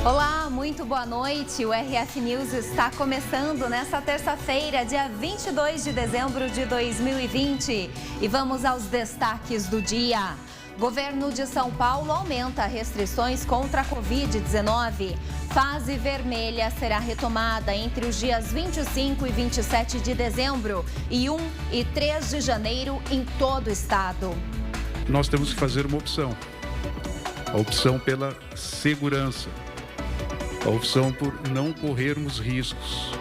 Olá, muito boa noite. O RF News está começando nesta terça-feira, dia 22 de dezembro de 2020. E vamos aos destaques do dia. Governo de São Paulo aumenta restrições contra a Covid-19. Fase vermelha será retomada entre os dias 25 e 27 de dezembro e 1 e 3 de janeiro em todo o estado. Nós temos que fazer uma opção. A opção pela segurança. A opção por não corrermos riscos.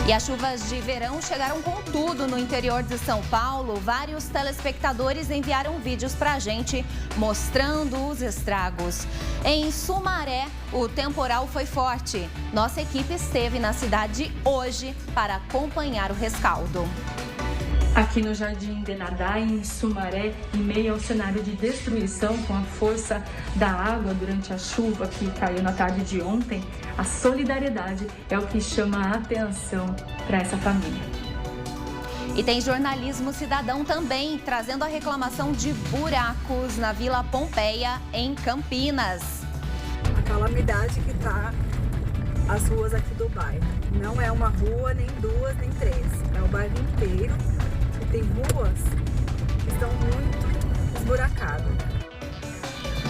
E as chuvas de verão chegaram com tudo no interior de São Paulo. Vários telespectadores enviaram vídeos pra gente mostrando os estragos. Em Sumaré, o temporal foi forte. Nossa equipe esteve na cidade hoje para acompanhar o rescaldo. Aqui no Jardim Denadá, em Sumaré, em meio ao cenário de destruição com a força da água durante a chuva que caiu na tarde de ontem, a solidariedade é o que chama a atenção para essa família. E tem jornalismo cidadão também, trazendo a reclamação de buracos na Vila Pompeia, em Campinas. A calamidade que está as ruas aqui do bairro. Não é uma rua, nem duas, nem três. É o bairro inteiro. Tem ruas que estão muito esburacadas.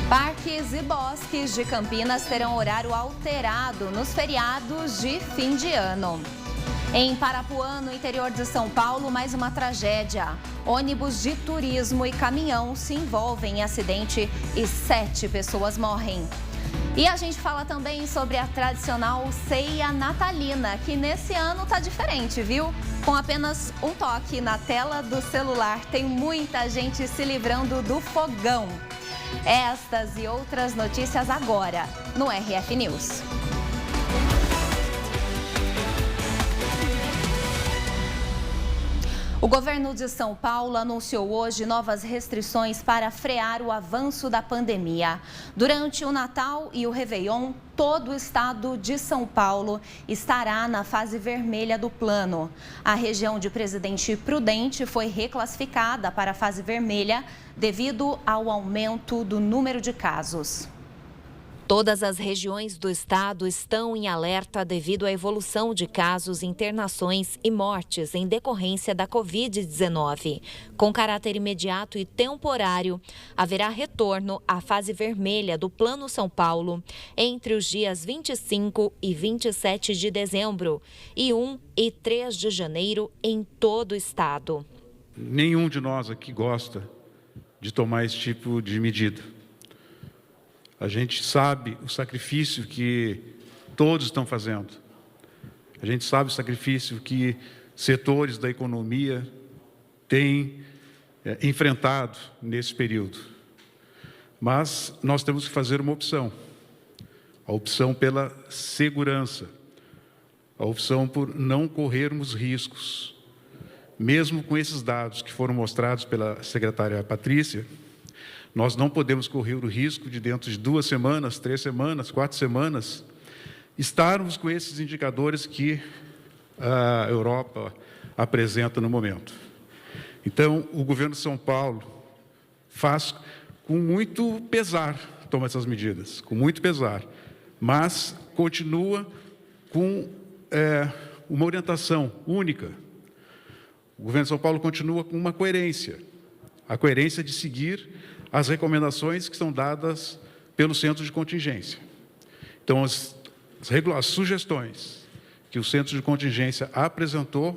Parques e bosques de Campinas terão horário alterado nos feriados de fim de ano. Em Parapuã, no interior de São Paulo, mais uma tragédia. Ônibus de turismo e caminhão se envolvem em acidente e 7 pessoas morrem. E a gente fala também sobre a tradicional ceia natalina, que nesse ano tá diferente, viu? Com apenas um toque na tela do celular, tem muita gente se livrando do fogão. Estas e outras notícias agora no RF News. O governo de São Paulo anunciou hoje novas restrições para frear o avanço da pandemia. Durante o Natal e o Réveillon, todo o estado de São Paulo estará na fase vermelha do plano. A região de Presidente Prudente foi reclassificada para a fase vermelha devido ao aumento do número de casos. Todas as regiões do estado estão em alerta devido à evolução de casos, internações e mortes em decorrência da Covid-19. Com caráter imediato e temporário, haverá retorno à fase vermelha do Plano São Paulo entre os dias 25 e 27 de dezembro e 1 e 3 de janeiro em todo o estado. Nenhum de nós aqui gosta de tomar esse tipo de medida. A gente sabe o sacrifício que todos estão fazendo. A gente sabe o sacrifício que setores da economia têm enfrentado nesse período. Mas nós temos que fazer uma opção. A opção pela segurança. A opção por não corrermos riscos. Mesmo com esses dados que foram mostrados pela secretária Patrícia, nós não podemos correr o risco de, dentro de 2 semanas, 3 semanas, 4 semanas, estarmos com esses indicadores que a Europa apresenta no momento. Então, o governo de São Paulo faz com muito pesar, toma essas medidas, com muito pesar, mas continua com uma orientação única. O governo de São Paulo continua com uma coerência, a coerência de seguir as recomendações que são dadas pelo Centro de Contingência. Então, as sugestões que o Centro de Contingência apresentou,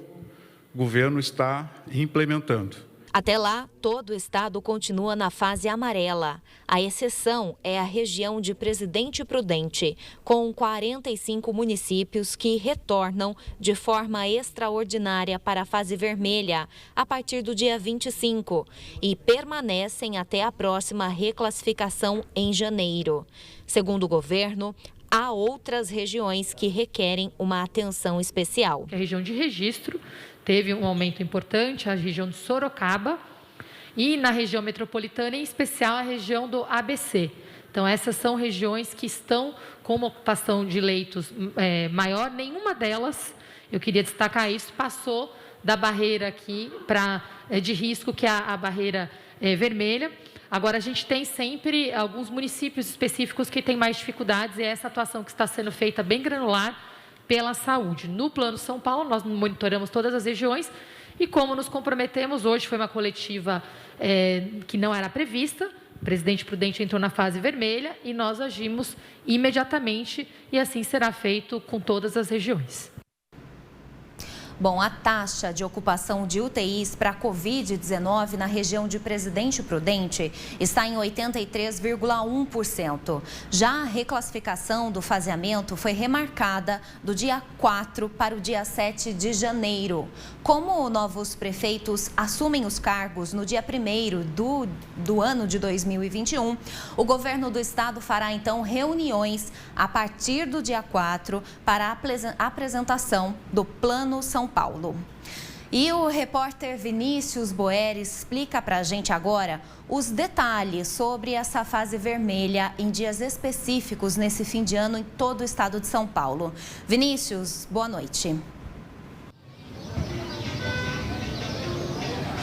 o governo está implementando. Até lá, todo o estado continua na fase amarela. A exceção é a região de Presidente Prudente, com 45 municípios que retornam de forma extraordinária para a fase vermelha a partir do dia 25 e permanecem até a próxima reclassificação em janeiro. Segundo o governo, há outras regiões que requerem uma atenção especial. A região de Registro teve um aumento importante, a região de Sorocaba e na região metropolitana, em especial a região do ABC. Então, essas são regiões que estão com uma ocupação de leitos maior. Nenhuma delas, eu queria destacar isso, passou da barreira aqui de risco, que é a barreira vermelha. Agora, a gente tem sempre alguns municípios específicos que têm mais dificuldades e é essa atuação que está sendo feita bem granular pela saúde. No Plano São Paulo, nós monitoramos todas as regiões e como nos comprometemos, hoje foi uma coletiva que não era prevista, o presidente Prudente entrou na fase vermelha e nós agimos imediatamente e assim será feito com todas as regiões. Bom, a taxa de ocupação de UTIs para a Covid-19 na região de Presidente Prudente está em 83,1%. Já a reclassificação do faseamento foi remarcada do dia 4 para o dia 7 de janeiro. Como novos prefeitos assumem os cargos no dia 1º do ano de 2021, o governo do estado fará então reuniões a partir do dia 4 para a apresentação do Plano São Paulo. E o repórter Vinícius Boeri explica para a gente agora os detalhes sobre essa fase vermelha em dias específicos nesse fim de ano em todo o estado de São Paulo. Vinícius, boa noite.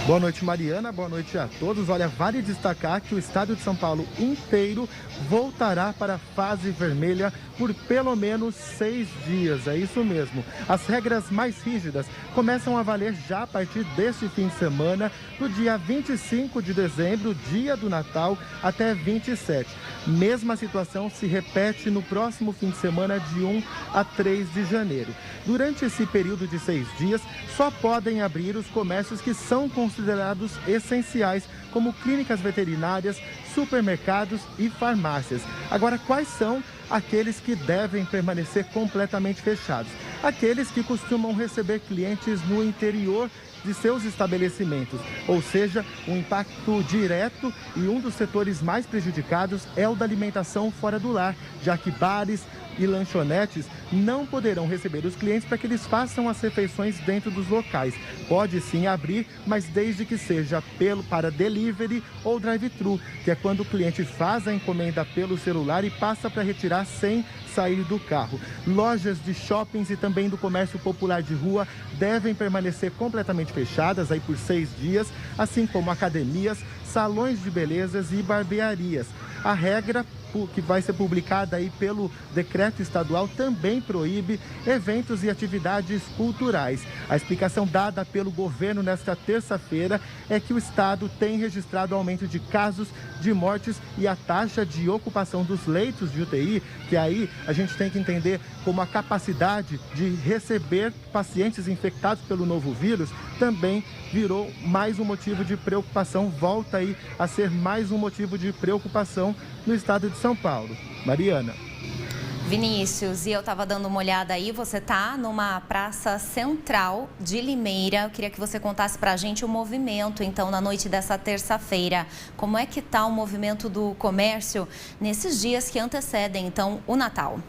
Boa noite, Mariana. Boa noite a todos. Olha, vale destacar que o estado de São Paulo inteiro voltará para a fase vermelha por pelo menos 6 dias. É isso mesmo. As regras mais rígidas começam a valer já a partir deste fim de semana, do dia 25 de dezembro, dia do Natal, até 27. Mesma situação se repete no próximo fim de semana, de 1 a 3 de janeiro. Durante esse período de 6 dias, só podem abrir os comércios que são considerados essenciais, como clínicas veterinárias, supermercados e farmácias. Agora, quais são aqueles que devem permanecer completamente fechados? Aqueles que costumam receber clientes no interior de seus estabelecimentos, ou seja, um impacto direto, e um dos setores mais prejudicados é o da alimentação fora do lar, já que bares e lanchonetes não poderão receber os clientes para que eles façam as refeições dentro dos locais. Pode sim abrir, mas desde que seja para delivery ou drive-thru, que é quando o cliente faz a encomenda pelo celular e passa para retirar sem sair do carro. Lojas de shoppings e também do comércio popular de rua devem permanecer completamente fechadas aí por 6 dias, assim como academias, salões de belezas e barbearias. A regra que vai ser publicada aí pelo decreto estadual também proíbe eventos e atividades culturais. A explicação dada pelo governo nesta terça-feira é que o estado tem registrado aumento de casos de mortes e a taxa de ocupação dos leitos de UTI, que aí a gente tem que entender como a capacidade de receber pacientes infectados pelo novo vírus, também virou mais um motivo de preocupação, volta aí a ser mais um motivo de preocupação no estado de São Paulo. Mariana. Vinícius, e eu estava dando uma olhada aí, você está numa praça central de Limeira. Eu queria que você contasse para a gente o movimento, então, na noite dessa terça-feira. Como é que está o movimento do comércio nesses dias que antecedem, então, o Natal?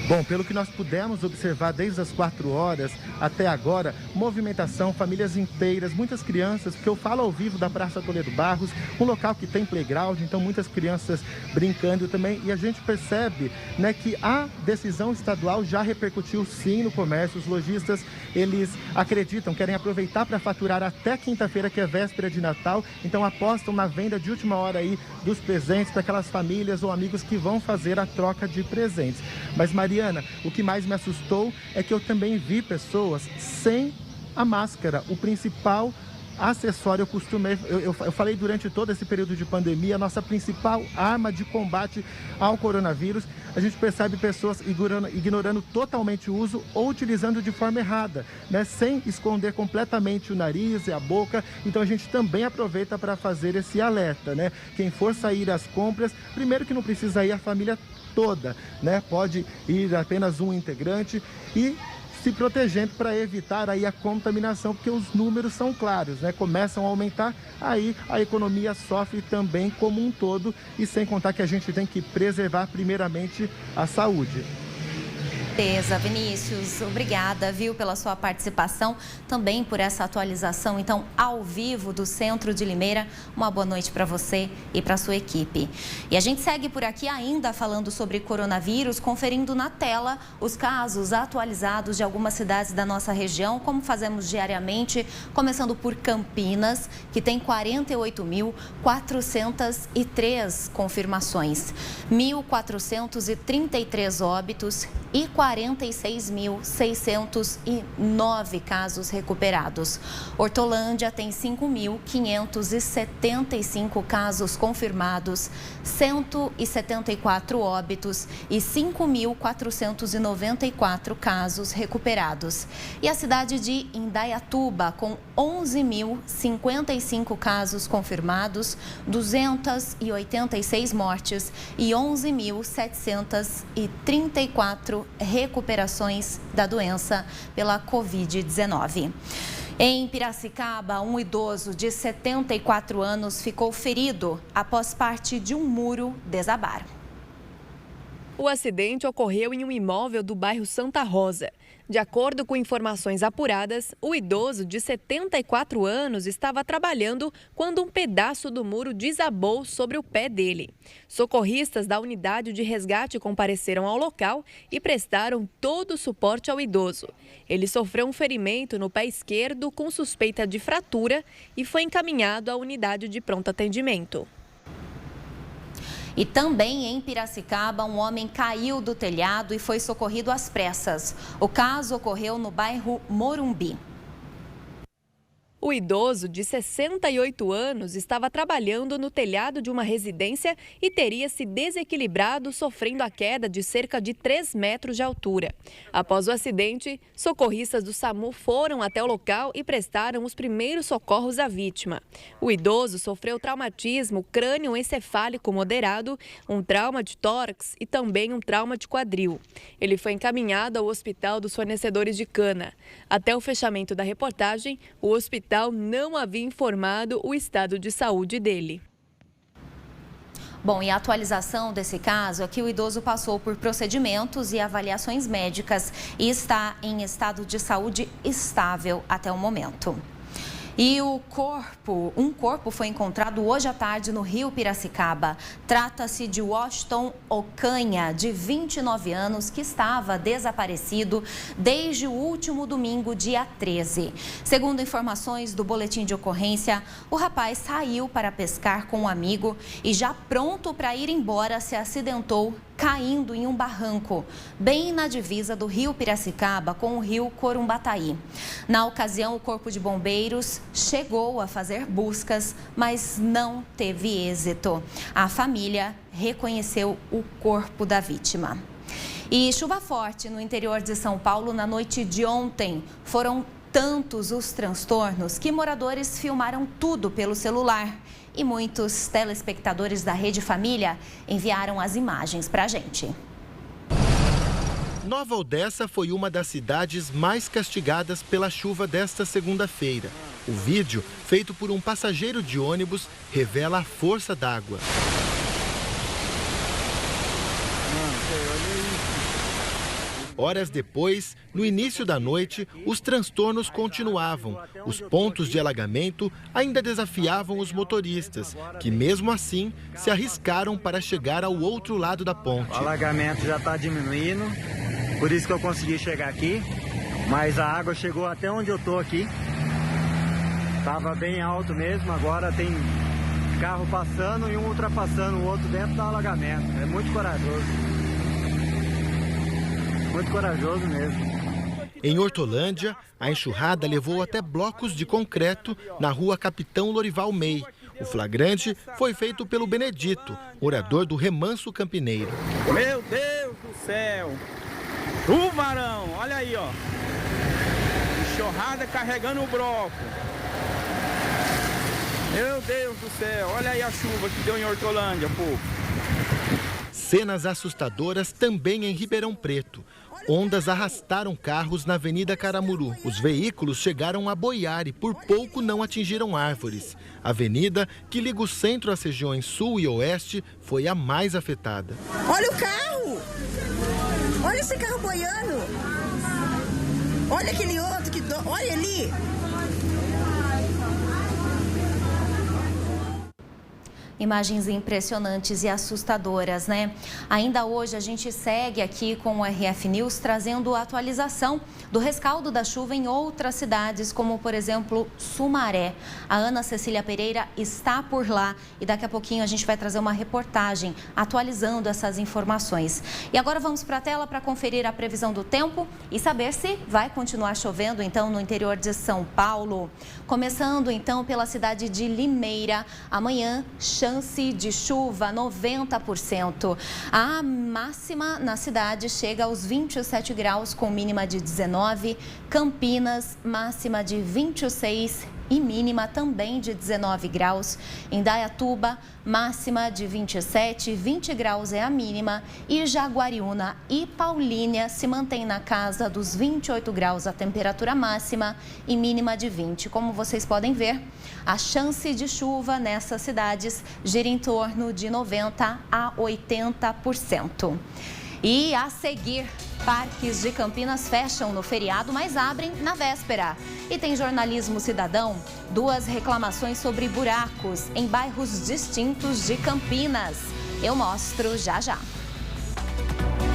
Bom, pelo que nós pudemos observar desde as 4 horas até agora, movimentação, famílias inteiras, muitas crianças, porque eu falo ao vivo da Praça Toledo Barros, um local que tem playground, então muitas crianças brincando também, e a gente percebe, né, que a decisão estadual já repercutiu sim no comércio. Os lojistas, eles acreditam, querem aproveitar para faturar até quinta-feira, que é véspera de Natal, então apostam na venda de última hora aí dos presentes para aquelas famílias ou amigos que vão fazer a troca de presentes. Mas, Mariana, o que mais me assustou é que eu também vi pessoas sem a máscara, o principal acessório. Eu falei durante todo esse período de pandemia, a nossa principal arma de combate ao coronavírus. A gente percebe pessoas ignorando totalmente o uso ou utilizando de forma errada, né? Sem esconder completamente o nariz e a boca. Então a gente também aproveita para fazer esse alerta, né? Quem for sair às compras, primeiro que não precisa ir a família toda, né? Pode ir apenas um integrante e se protegendo para evitar aí a contaminação, porque os números são claros, né? Começam a aumentar, aí a economia sofre também como um todo, e sem contar que a gente tem que preservar primeiramente a saúde. certeza, Vinícius. Obrigada, viu, pela sua participação, também por essa atualização, então, ao vivo do Centro de Limeira. Uma boa noite para você e para a sua equipe. E a gente segue por aqui ainda falando sobre coronavírus, conferindo na tela os casos atualizados de algumas cidades da nossa região, como fazemos diariamente, começando por Campinas, que tem 48.403 confirmações, 1.433 óbitos e 46.609 casos recuperados. Hortolândia tem 5.575 casos confirmados, 174 óbitos e 5.494 casos recuperados. E a cidade de Indaiatuba, com 11.055 casos confirmados, 286 mortes e 11.734 recuperações da doença pela Covid-19. Em Piracicaba, um idoso de 74 anos ficou ferido após parte de um muro desabar. O acidente ocorreu em um imóvel do bairro Santa Rosa. De acordo com informações apuradas, o idoso de 74 anos estava trabalhando quando um pedaço do muro desabou sobre o pé dele. Socorristas da unidade de resgate compareceram ao local e prestaram todo o suporte ao idoso. Ele sofreu um ferimento no pé esquerdo com suspeita de fratura e foi encaminhado à unidade de pronto atendimento. E também em Piracicaba, um homem caiu do telhado e foi socorrido às pressas. O caso ocorreu no bairro Morumbi. O idoso, de 68 anos, estava trabalhando no telhado de uma residência e teria se desequilibrado, sofrendo a queda de cerca de 3 metros de altura. Após o acidente, socorristas do SAMU foram até o local e prestaram os primeiros socorros à vítima. O idoso sofreu traumatismo crânioencefálico moderado, um trauma de tórax e também um trauma de quadril. Ele foi encaminhado ao Hospital dos Fornecedores de Cana. Até o fechamento da reportagem, o hospital não havia informado o estado de saúde dele. Bom, e a atualização desse caso é que o idoso passou por procedimentos e avaliações médicas e está em estado de saúde estável até o momento. E um corpo foi encontrado hoje à tarde no Rio Piracicaba. Trata-se de Washington Ocanha, de 29 anos, que estava desaparecido desde o último domingo, dia 13. Segundo informações do boletim de ocorrência, o rapaz saiu para pescar com um amigo e, já pronto para ir embora, se acidentou caindo em um barranco, bem na divisa do Rio Piracicaba com o Rio Corumbataí. Na ocasião, o Corpo de Bombeiros chegou a fazer buscas, mas não teve êxito. A família reconheceu o corpo da vítima. E chuva forte no interior de São Paulo na noite de ontem. Foram tantos os transtornos que moradores filmaram tudo pelo celular. E muitos telespectadores da Rede Família enviaram as imagens para a gente. Nova Odessa foi uma das cidades mais castigadas pela chuva desta segunda-feira. O vídeo, feito por um passageiro de ônibus, revela a força d'água. Horas depois, no início da noite, os transtornos continuavam. Os pontos de alagamento ainda desafiavam os motoristas, que mesmo assim se arriscaram para chegar ao outro lado da ponte. O alagamento já está diminuindo, por isso que eu consegui chegar aqui, mas a água chegou até onde eu estou aqui. Estava bem alto mesmo, agora tem carro passando e um ultrapassando o outro dentro do alagamento. É muito corajoso. Muito corajoso mesmo. Em Hortolândia, a enxurrada levou até blocos de concreto na rua Capitão Lorival Mey. O flagrante foi feito pelo Benedito, morador do Remanso Campineiro. Meu Deus do céu! Tubarão, olha aí, ó. Enxurrada carregando o bloco. Meu Deus do céu, olha aí a chuva que deu em Hortolândia, povo. Cenas assustadoras também em Ribeirão Preto. Ondas arrastaram carros na Avenida Caramuru. Os veículos chegaram a boiar e por pouco não atingiram árvores. A avenida, que liga o centro às regiões sul e oeste, foi a mais afetada. Olha o carro! Olha esse carro boiando. Olha aquele outro que... Olha ali. Imagens impressionantes e assustadoras, né? Ainda hoje a gente segue aqui com o RF News trazendo a atualização do rescaldo da chuva em outras cidades, como por exemplo Sumaré. A Ana Cecília Pereira está por lá e daqui a pouquinho a gente vai trazer uma reportagem atualizando essas informações. E agora vamos para a tela para conferir a previsão do tempo e saber se vai continuar chovendo então no interior de São Paulo. Começando então pela cidade de Limeira, amanhã chance de chuva 90%. A máxima na cidade chega aos 27 graus com mínima de 19. Campinas, máxima de 26 e mínima também de 19 graus. Indaiatuba, máxima de 27, 20 graus é a mínima. E Jaguariúna e Paulínia se mantém na casa dos 28 graus a temperatura máxima e mínima de 20. Como vocês podem ver, a chance de chuva nessas cidades gira em torno de 90% a 80%. E a seguir, parques de Campinas fecham no feriado, mas abrem na véspera. E tem jornalismo cidadão, 2 reclamações sobre buracos em bairros distintos de Campinas. Eu mostro já já.